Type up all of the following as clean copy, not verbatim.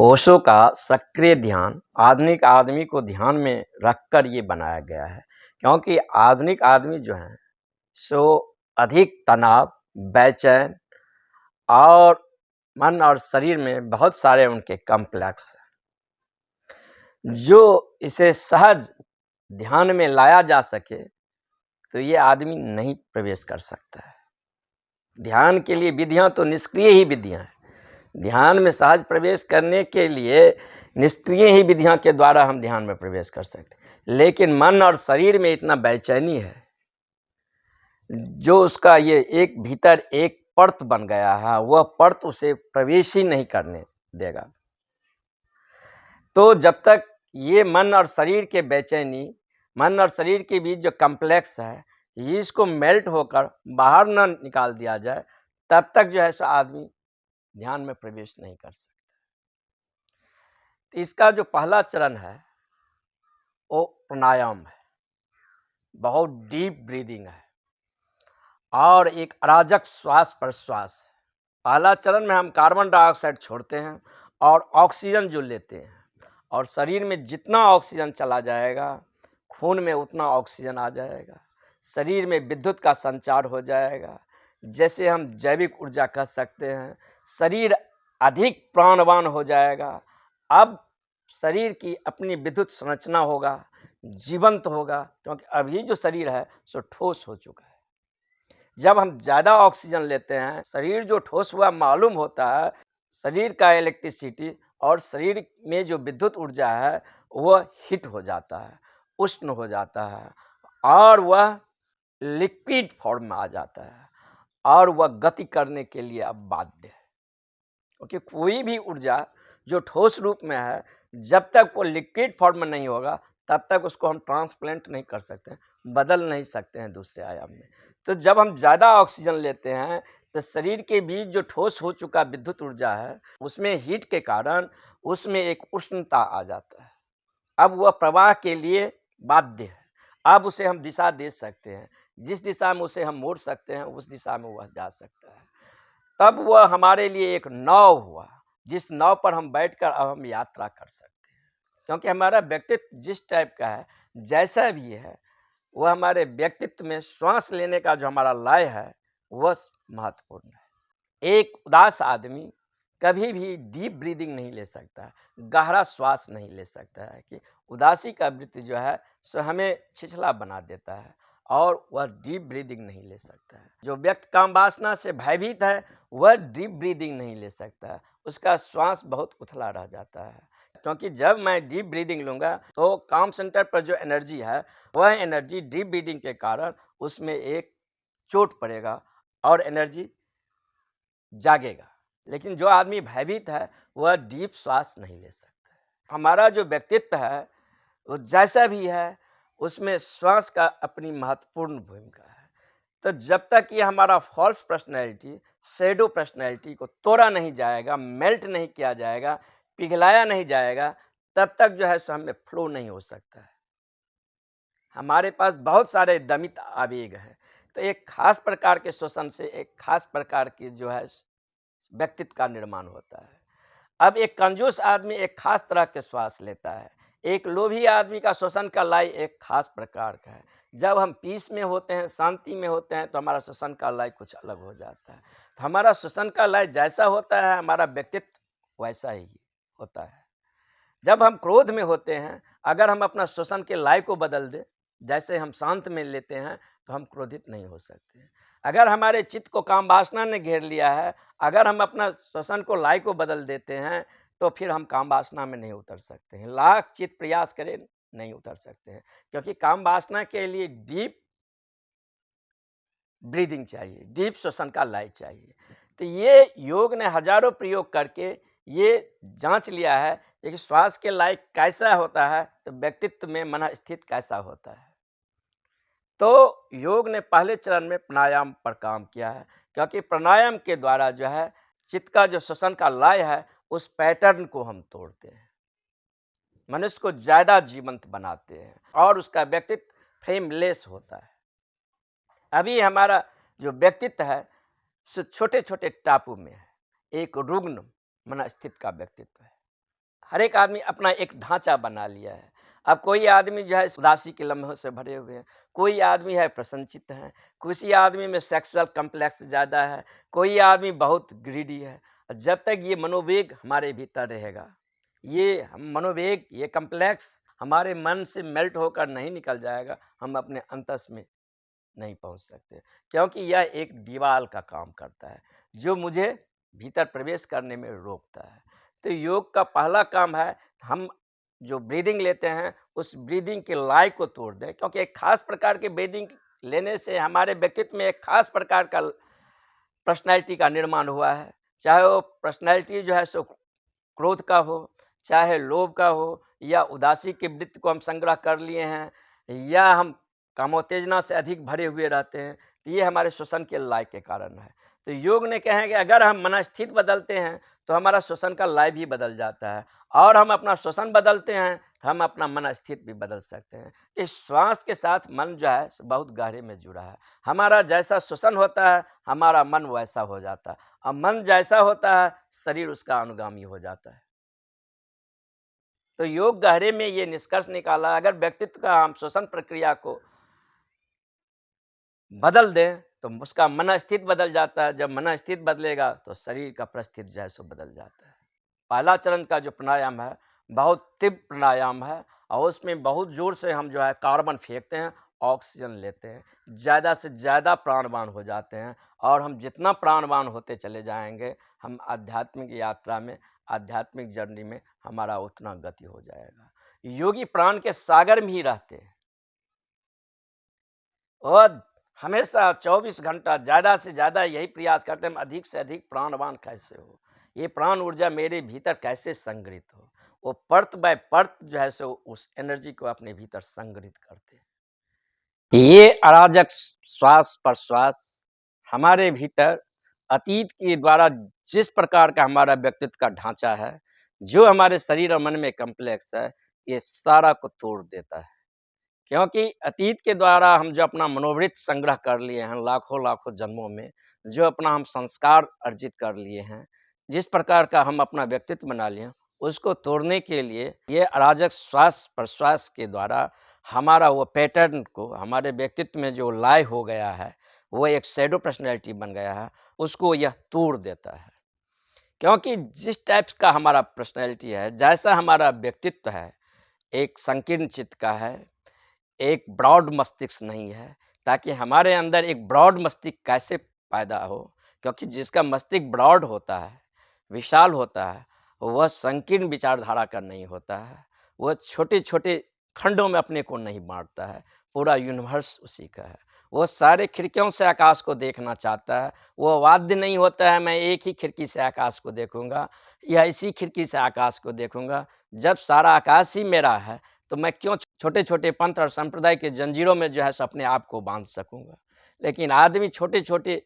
ओशो का सक्रिय ध्यान आधुनिक आदमी को ध्यान में रखकर ये बनाया गया है, क्योंकि आधुनिक आदमी जो हैं सो अधिक तनाव, बेचैन और मन और शरीर में बहुत सारे उनके कॉम्प्लेक्स हैं। जो इसे सहज ध्यान में लाया जा सके तो ये आदमी नहीं प्रवेश कर सकता है। ध्यान के लिए विधियां तो निष्क्रिय ही विधियां हैं। ध्यान में सहज प्रवेश करने के लिए निष्क्रिय ही विधियां के द्वारा हम ध्यान में प्रवेश कर सकते हैं, लेकिन मन और शरीर में इतना बेचैनी है जो उसका ये एक भीतर एक परत बन गया है, वह परत उसे प्रवेश ही नहीं करने देगा। तो जब तक ये मन और शरीर के बेचैनी, मन और शरीर के बीच जो कॉम्प्लेक्स है, इसको मेल्ट होकर बाहर ना निकाल दिया जाए, तब तक जो है सो आदमी ध्यान में प्रवेश नहीं कर सकता। इसका जो पहला चरण है वो प्राणायाम है, बहुत डीप ब्रीदिंग है और एक अराजक श्वास प्रश्वास है। पहला चरण में हम कार्बन डाइऑक्साइड छोड़ते हैं और ऑक्सीजन जो लेते हैं, और शरीर में जितना ऑक्सीजन चला जाएगा खून में उतना ऑक्सीजन आ जाएगा, शरीर में विद्युत का संचार हो जाएगा, जैसे हम जैविक ऊर्जा कह सकते हैं। शरीर अधिक प्राणवान हो जाएगा। अब शरीर की अपनी विद्युत संरचना होगा, जीवंत होगा, क्योंकि अभी जो शरीर है सो ठोस हो चुका है। जब हम ज़्यादा ऑक्सीजन लेते हैं, शरीर जो ठोस हुआ मालूम होता है, शरीर का इलेक्ट्रिसिटी और शरीर में जो विद्युत ऊर्जा है वह हीट हो जाता है, उष्ण हो जाता है और वह लिक्विड फॉर्म में आ जाता है और वह गति करने के लिए अब बाध्य है। क्योंकि कोई भी ऊर्जा जो ठोस रूप में है, जब तक वो लिक्विड फॉर्म में नहीं होगा तब तक उसको हम ट्रांसप्लेंट नहीं कर सकते, बदल नहीं सकते हैं दूसरे आयाम में। तो जब हम ज़्यादा ऑक्सीजन लेते हैं तो शरीर के बीच जो ठोस हो चुका विद्युत ऊर्जा है उसमें हीट के कारण उसमें एक उष्णता आ जाता है। अब वह प्रवाह के लिए बाध्य है। अब उसे हम दिशा दे सकते हैं, जिस दिशा में उसे हम मोड़ सकते हैं उस दिशा में वह जा सकता है। तब वह हमारे लिए एक नाव हुआ, जिस नाव पर हम बैठकर अब हम यात्रा कर सकते हैं। क्योंकि हमारा व्यक्तित्व जिस टाइप का है, जैसा भी है, वह हमारे व्यक्तित्व में श्वास लेने का जो हमारा लय है वह महत्वपूर्ण है। एक उदास आदमी कभी भी डीप ब्रीदिंग नहीं ले सकता है, गहरा श्वास नहीं ले सकता है, कि उदासी का वृत्ति जो है सो हमें छिछला बना देता है और वह डीप ब्रीदिंग नहीं ले सकता है। जो व्यक्ति काम वासना से भयभीत है वह डीप ब्रीदिंग नहीं ले सकता है, उसका श्वास बहुत उथला रह जाता है। क्योंकि जब मैं डीप ब्रीदिंग लूँगा तो काम सेंटर पर जो एनर्जी है वह एनर्जी डीप ब्रीदिंग के कारण उसमें एक चोट पड़ेगा और एनर्जी जागेगा। लेकिन जो आदमी भयभीत है वह डीप श्वास नहीं ले सकता है। हमारा जो व्यक्तित्व है वो जैसा भी है उसमें श्वास का अपनी महत्वपूर्ण भूमिका है। तो जब तक ये हमारा फॉल्स पर्सनैलिटी, शैडो पर्सनैलिटी को तोड़ा नहीं जाएगा, मेल्ट नहीं किया जाएगा, पिघलाया नहीं जाएगा, तब तक जो है सो हमें फ्लो नहीं हो सकता है। हमारे पास बहुत सारे दमित आवेग हैं, तो एक खास प्रकार के श्वसन से एक खास प्रकार की जो है व्यक्तित्व का निर्माण होता है। अब एक कंजूस आदमी एक खास तरह के श्वास लेता है, एक लोभी आदमी का श्वसन का लय एक खास प्रकार का है। जब हम पीस में होते हैं, शांति में होते हैं, तो हमारा श्वसन का लय कुछ अलग हो जाता है। तो हमारा श्वसन का लय जैसा होता है हमारा व्यक्तित्व वैसा ही होता है। जब हम क्रोध में होते हैं, अगर हम अपना श्वसन के लय को बदल दें, जैसे हम शांत में लेते हैं, तो हम क्रोधित नहीं हो सकते हैं। अगर हमारे चित्त को काम वासना ने घेर लिया है, अगर हम अपना श्वसन को लय को बदल देते हैं, तो फिर हम काम वासना में नहीं उतर सकते हैं। लाख चित्त प्रयास करें, नहीं उतर सकते हैं, क्योंकि काम वासना के लिए डीप ब्रीदिंग चाहिए, डीप श्वसन का लय चाहिए। तो ये योग ने हजारों प्रयोग करके ये जांच लिया है कि श्वास के लय कैसा होता है तो व्यक्तित्व में मन स्थित कैसा होता है। तो योग ने पहले चरण में प्राणायाम पर काम किया है, क्योंकि प्राणायाम के द्वारा जो है चित्त का जो श्वसन का लय है उस पैटर्न को हम तोड़ते हैं, मनुष्य को ज़्यादा जीवंत बनाते हैं और उसका व्यक्तित्व फ्रेमलेस होता है। अभी हमारा जो व्यक्तित्व है सो छोटे छोटे टापू में है, एक रुग्ण मन स्थित का व्यक्तित्व है। हर एक आदमी अपना एक ढांचा बना लिया है। अब कोई आदमी जो है उदासी के लम्हों से भरे हुए हैं, कोई आदमी है प्रसन्नचित्त है, किसी आदमी में सेक्सुअल कॉम्प्लेक्स ज़्यादा है, कोई आदमी बहुत ग्रीडी है। जब तक ये मनोवेग हमारे भीतर रहेगा, ये मनोवेग, ये कॉम्प्लेक्स हमारे मन से मेल्ट होकर नहीं निकल जाएगा, हम अपने अंतस में नहीं पहुंच सकते, क्योंकि यह एक दीवार का काम करता है जो मुझे भीतर प्रवेश करने में रोकता है। तो योग का पहला काम है, हम जो ब्रीदिंग लेते हैं उस ब्रीदिंग के लय को तोड़ दें, क्योंकि एक खास प्रकार के ब्रीदिंग लेने से हमारे व्यक्तित्व में एक खास प्रकार का पर्सनैलिटी का निर्माण हुआ है। चाहे वो पर्सनैलिटी जो है सो क्रोध का हो, चाहे लोभ का हो, या उदासी के वृत्त को हम संग्रह कर लिए हैं, या हम कामोत्तेजना से अधिक भरे हुए रहते हैं, तो ये हमारे श्वसन के लय के कारण है। तो योग ने कहे कि अगर हम मनस्थिति बदलते हैं तो हमारा श्वसन का लय भी बदल जाता है, और हम अपना श्वसन बदलते हैं तो हम अपना मनस्थिति भी बदल सकते हैं। इस श्वास के साथ मन जो है बहुत गहरे में जुड़ा है। हमारा जैसा श्वसन होता है हमारा मन वैसा हो जाता है, और मन जैसा होता है शरीर उसका अनुगामी हो जाता है। तो योग गहरे में ये निष्कर्ष निकाला, अगर व्यक्तित्व का हम श्वसन प्रक्रिया को बदल दें तो उसका मनस्थिति बदल जाता है। जब मनस्थिति बदलेगा तो शरीर का परिस्थिति जो है सो बदल जाता है। पहला चरण का जो प्राणायाम है बहुत तीव्र प्राणायाम है, और उसमें बहुत जोर से हम जो है कार्बन फेंकते हैं, ऑक्सीजन लेते हैं, ज़्यादा से ज़्यादा प्राणवान हो जाते हैं, और हम जितना प्राणवान होते चले जाएंगे हम आध्यात्मिक यात्रा में, आध्यात्मिक जर्नी में हमारा उतना गति हो जाएगा। योगी प्राण के सागर में ही रहते हैं और हमेशा 24 घंटा ज़्यादा से ज़्यादा यही प्रयास करते हैं, हम अधिक से अधिक प्राणवान कैसे हो, ये प्राण ऊर्जा मेरे भीतर कैसे संग्रहित हो। वो परत बाय परत जो है सो उस एनर्जी को अपने भीतर संग्रहित करते हैं। ये अराजक श्वास प्रश्वास हमारे भीतर अतीत के द्वारा जिस प्रकार का हमारा व्यक्तित्व का ढांचा है, जो हमारे शरीर और मन में कॉम्प्लेक्स है, ये सारा को तोड़ देता है। क्योंकि अतीत के द्वारा हम जो अपना मनोवृत्त संग्रह कर लिए हैं लाखों लाखों जन्मों में, जो अपना हम संस्कार अर्जित कर लिए हैं, जिस प्रकार का हम अपना व्यक्तित्व बना लिए हैं, उसको तोड़ने के लिए ये अराजक श्वास प्रश्वास के द्वारा हमारा वो पैटर्न को, हमारे व्यक्तित्व में जो लय हो गया है, वो एक शैडो पर्सनैलिटी बन गया है, उसको यह तोड़ देता है। क्योंकि जिस टाइप का हमारा पर्सनैलिटी है, जैसा हमारा व्यक्तित्व है, एक संकीर्ण चित्त का है, एक ब्रॉड मस्तिष्क नहीं है, ताकि हमारे अंदर एक ब्रॉड मस्तिष्क कैसे पैदा हो, क्योंकि जिसका मस्तिष्क ब्रॉड होता है, विशाल होता है, वह संकीर्ण विचारधारा का नहीं होता है, वह छोटे छोटे खंडों में अपने को नहीं बांटता है, पूरा यूनिवर्स उसी का है। वो सारे खिड़कियों से आकाश को देखना चाहता है, वो वाद्य नहीं होता है मैं एक ही खिड़की से आकाश को देखूंगा या इसी खिड़की से आकाश को देखूंगा। जब सारा आकाश ही मेरा है तो मैं क्यों छोटे छोटे पंथ और संप्रदाय के जंजीरों में जो है सो अपने आप को बांध सकूंगा। लेकिन आदमी छोटे छोटे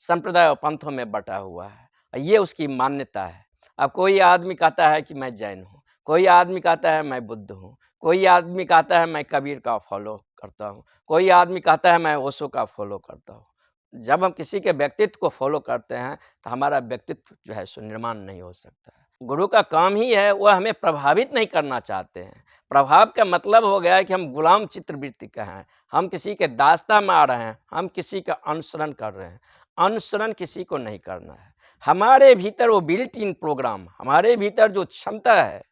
संप्रदाय और पंथों में बटा हुआ है, ये उसकी मान्यता है। अब कोई आदमी कहता है कि मैं जैन हूँ, कोई आदमी कहता है मैं बुद्ध हूँ, कोई आदमी कहता है मैं कबीर का फॉलो करता हूँ, कोई आदमी कहता है मैं ओशो का फॉलो करता हूँ। जब हम किसी के व्यक्तित्व को फॉलो करते हैं तो हमारा व्यक्तित्व जो है सो निर्माण नहीं हो सकता है। गुरु का काम ही है, वह हमें प्रभावित नहीं करना चाहते हैं। प्रभाव का मतलब हो गया है कि हम गुलाम चित्रवृत्ति का हैं, हम किसी के दास्ता में आ रहे हैं, हम किसी का अनुसरण कर रहे हैं। अनुसरण किसी को नहीं करना है। हमारे भीतर वो बिल्ट इन प्रोग्राम, हमारे भीतर जो क्षमता है,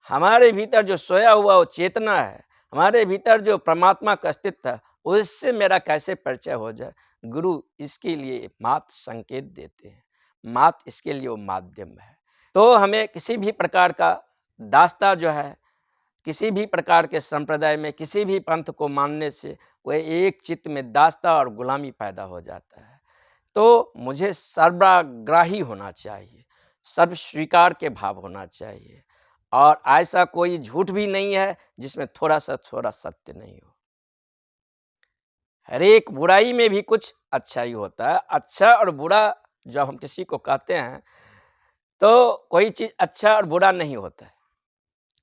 हमारे भीतर जो सोया हुआ वो चेतना है, हमारे भीतर जो परमात्मा का अस्तित्व है, उससे मेरा कैसे परिचय हो जाए। गुरु इसके लिए मात्र संकेत देते हैं, मात्र इसके लिए वो माध्यम है। तो हमें किसी भी प्रकार का दास्ता जो है, किसी भी प्रकार के संप्रदाय में किसी भी पंथ को मानने से वह एक चित्त में दास्ता और गुलामी पैदा हो जाता है। तो मुझे सर्वग्राही होना चाहिए, सर्व स्वीकार के भाव होना चाहिए, और ऐसा कोई झूठ भी नहीं है जिसमें थोड़ा सत्य नहीं हो। हर एक बुराई में भी कुछ अच्छा ही होता है। अच्छा और बुरा जब हम किसी को कहते हैं तो कोई चीज़ अच्छा और बुरा नहीं होता है,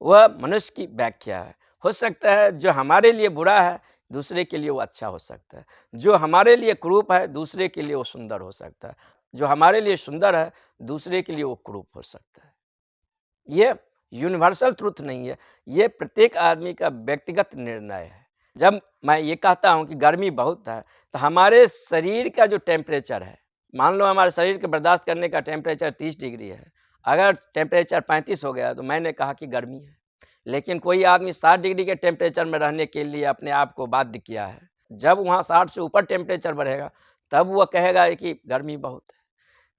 वह मनुष्य की व्याख्या है। हो सकता है जो हमारे लिए बुरा है दूसरे के लिए वो अच्छा हो सकता है, जो हमारे लिए कुरूप है दूसरे के लिए वो सुंदर हो सकता है, जो हमारे लिए सुंदर है दूसरे के लिए वो कुरूप हो सकता है। ये यूनिवर्सल ट्रुथ नहीं है, ये प्रत्येक आदमी का व्यक्तिगत निर्णय है। जब मैं ये कहता हूँ कि गर्मी बहुत है, तो हमारे शरीर का जो टेम्परेचर है, मान लो हमारे शरीर के बर्दाश्त करने का टेम्परेचर 30 डिग्री है, अगर टेम्परेचर 35 हो गया तो मैंने कहा कि गर्मी है। लेकिन कोई आदमी 60 डिग्री के टेम्परेचर में रहने के लिए अपने आप को बाध्य किया है, जब वहाँ 60 से ऊपर टेम्परेचर बढ़ेगा, तब वह कहेगा कि गर्मी बहुत है।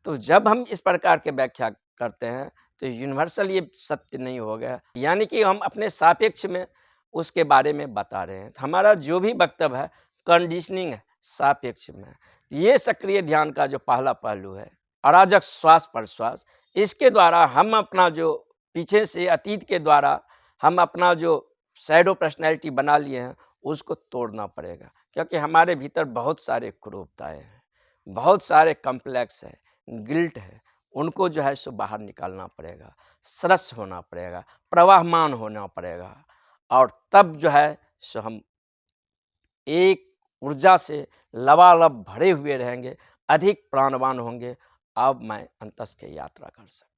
तो जब हम इस प्रकार के व्याख्या करते हैं, तो यूनिवर्सल ये सत्य नहीं हो गया, यानी कि हम अपने सापेक्ष में उसके बारे में बता रहे हैं। हमारा जो भी वक्तव्य है, कंडीशनिंग है, सापेक्ष में है। ये सक्रिय ध्यान का जो पहला पहलू है, अराजक श्वास-प्रश्वास, इसके द्वारा हम अपना जो पीछे से अतीत के द्वारा हम अपना जो शैडो पर्सनैलिटी बना लिए हैं, उसको तोड़ना पड़ेगा। क्योंकि हमारे भीतर बहुत सारे कुरूपताएँ हैं, बहुत सारे कॉम्प्लेक्स हैं, गिल्ट है, उनको जो है सो बाहर निकालना पड़ेगा, सरस होना पड़ेगा, प्रवाहमान होना पड़ेगा, और तब जो है सो हम एक ऊर्जा से लबालब भरे हुए रहेंगे, अधिक प्राणवान होंगे। अब मैं अंतस की यात्रा कर सकता हूँ।